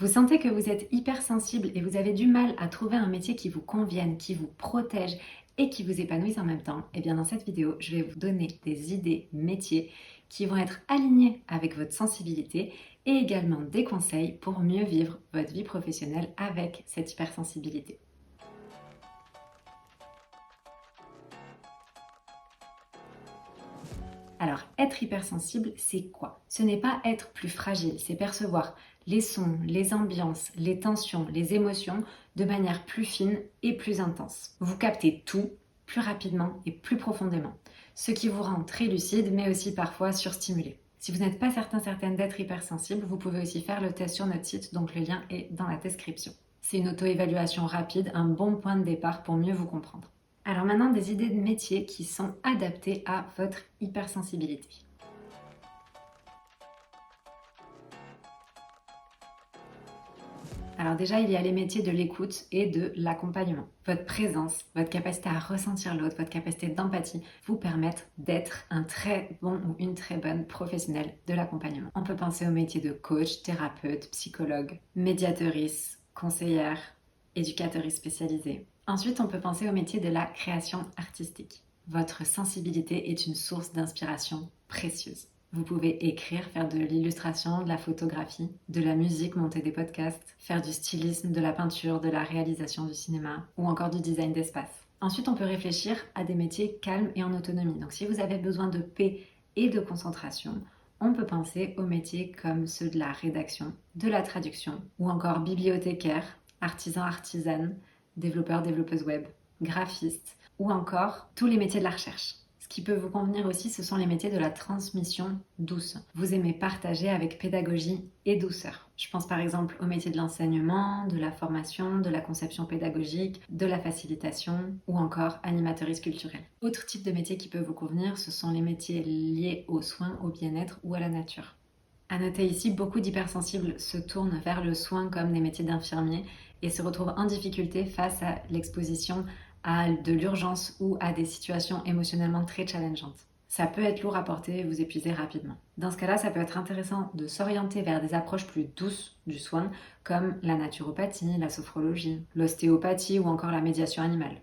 Vous sentez que vous êtes hypersensible et vous avez du mal à trouver un métier qui vous convienne, qui vous protège et qui vous épanouisse en même temps? Eh bien dans cette vidéo, je vais vous donner des idées métiers qui vont être alignés avec votre sensibilité et également des conseils pour mieux vivre votre vie professionnelle avec cette hypersensibilité. Alors, être hypersensible, c'est quoi? Ce n'est pas être plus fragile, c'est percevoir les sons, les ambiances, les tensions, les émotions de manière plus fine et plus intense. Vous captez tout plus rapidement et plus profondément, ce qui vous rend très lucide mais aussi parfois surstimulé. Si vous n'êtes pas certaine d'être hypersensible, vous pouvez aussi faire le test sur notre site, donc le lien est dans la description. C'est une auto-évaluation rapide, un bon point de départ pour mieux vous comprendre. Alors maintenant, des idées de métiers qui sont adaptées à votre hypersensibilité. Alors déjà, il y a les métiers de l'écoute et de l'accompagnement. Votre présence, votre capacité à ressentir l'autre, votre capacité d'empathie vous permettent d'être un très bon ou une très bonne professionnelle de l'accompagnement. On peut penser aux métiers de coach, thérapeute, psychologue, médiatrice, conseillère, éducatrice spécialisée. Ensuite, on peut penser au métier de la création artistique. Votre sensibilité est une source d'inspiration précieuse. Vous pouvez écrire, faire de l'illustration, de la photographie, de la musique, monter des podcasts, faire du stylisme, de la peinture, de la réalisation du cinéma ou encore du design d'espace. Ensuite, on peut réfléchir à des métiers calmes et en autonomie. Donc si vous avez besoin de paix et de concentration, on peut penser aux métiers comme ceux de la rédaction, de la traduction ou encore bibliothécaire, artisan, artisane, développeur, développeuse web, graphiste ou encore tous les métiers de la recherche. Ce qui peut vous convenir aussi, ce sont les métiers de la transmission douce. Vous aimez partager avec pédagogie et douceur. Je pense par exemple au métier de l'enseignement, de la formation, de la conception pédagogique, de la facilitation ou encore animatrice culturelle. Autre type de métier qui peut vous convenir, ce sont les métiers liés aux soins, au bien-être ou à la nature. À noter ici, beaucoup d'hypersensibles se tournent vers le soin comme des métiers d'infirmiers et se retrouvent en difficulté face à l'exposition à de l'urgence ou à des situations émotionnellement très challengeantes. Ça peut être lourd à porter et vous épuiser rapidement. Dans ce cas-là, ça peut être intéressant de s'orienter vers des approches plus douces du soin, comme la naturopathie, la sophrologie, l'ostéopathie ou encore la médiation animale.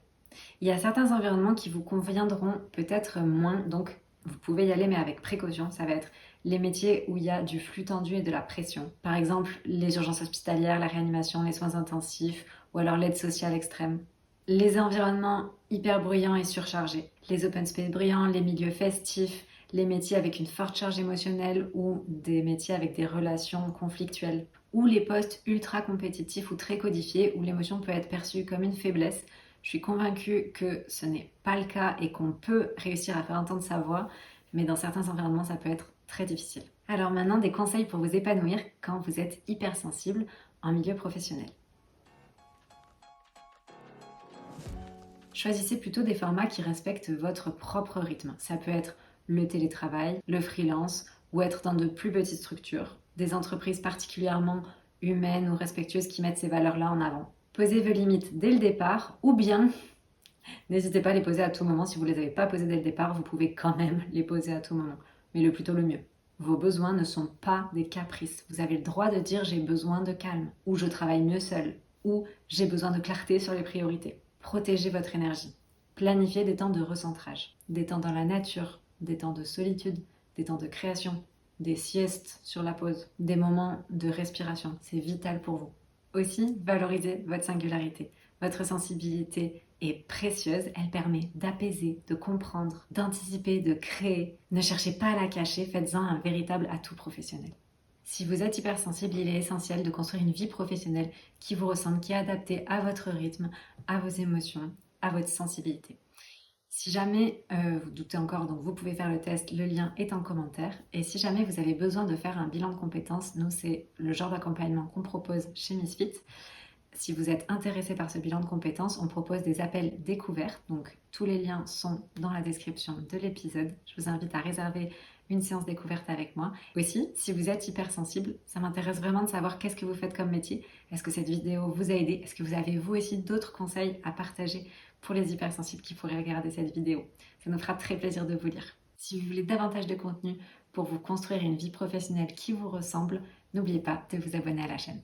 Il y a certains environnements qui vous conviendront peut-être moins, donc vous pouvez y aller mais avec précaution. Ça va être les métiers où il y a du flux tendu et de la pression. Par exemple, les urgences hospitalières, la réanimation, les soins intensifs ou alors l'aide sociale extrême. Les environnements hyper bruyants et surchargés, les open space bruyants, les milieux festifs, les métiers avec une forte charge émotionnelle ou des métiers avec des relations conflictuelles, ou les postes ultra compétitifs ou très codifiés où l'émotion peut être perçue comme une faiblesse. Je suis convaincue que ce n'est pas le cas et qu'on peut réussir à faire entendre sa voix, mais dans certains environnements, ça peut être très difficile. Alors maintenant, des conseils pour vous épanouir quand vous êtes hypersensible en milieu professionnel. Choisissez plutôt des formats qui respectent votre propre rythme. Ça peut être le télétravail, le freelance ou être dans de plus petites structures, des entreprises particulièrement humaines ou respectueuses qui mettent ces valeurs-là en avant. Posez vos limites dès le départ ou bien n'hésitez pas à les poser à tout moment. Si vous ne les avez pas posées dès le départ, vous pouvez quand même les poser à tout moment, mais le plus tôt le mieux. Vos besoins ne sont pas des caprices. Vous avez le droit de dire j'ai besoin de calme, ou je travaille mieux seul, ou j'ai besoin de clarté sur les priorités. Protégez votre énergie. Planifiez des temps de recentrage, des temps dans la nature, des temps de solitude, des temps de création, des siestes sur la pause, des moments de respiration. C'est vital pour vous. Aussi, valorisez votre singularité. Votre sensibilité est précieuse, elle permet d'apaiser, de comprendre, d'anticiper, de créer. Ne cherchez pas à la cacher, faites-en un véritable atout professionnel. Si vous êtes hypersensible, il est essentiel de construire une vie professionnelle qui vous ressemble, qui est adaptée à votre rythme, à vos émotions, à votre sensibilité. Si jamais vous doutez encore, donc vous pouvez faire le test, le lien est en commentaire. Et si jamais vous avez besoin de faire un bilan de compétences, nous c'est le genre d'accompagnement qu'on propose chez Misfit. Si vous êtes intéressé par ce bilan de compétences, on propose des appels découverts. Donc tous les liens sont dans la description de l'épisode. Je vous invite à réserver une séance découverte avec moi. Aussi, si vous êtes hypersensible, ça m'intéresse vraiment de savoir qu'est-ce que vous faites comme métier. Est-ce que cette vidéo vous a aidé? Est-ce que vous avez vous aussi d'autres conseils à partager pour les hypersensibles qui pourraient regarder cette vidéo? Ça nous fera très plaisir de vous lire. Si vous voulez davantage de contenu pour vous construire une vie professionnelle qui vous ressemble, n'oubliez pas de vous abonner à la chaîne.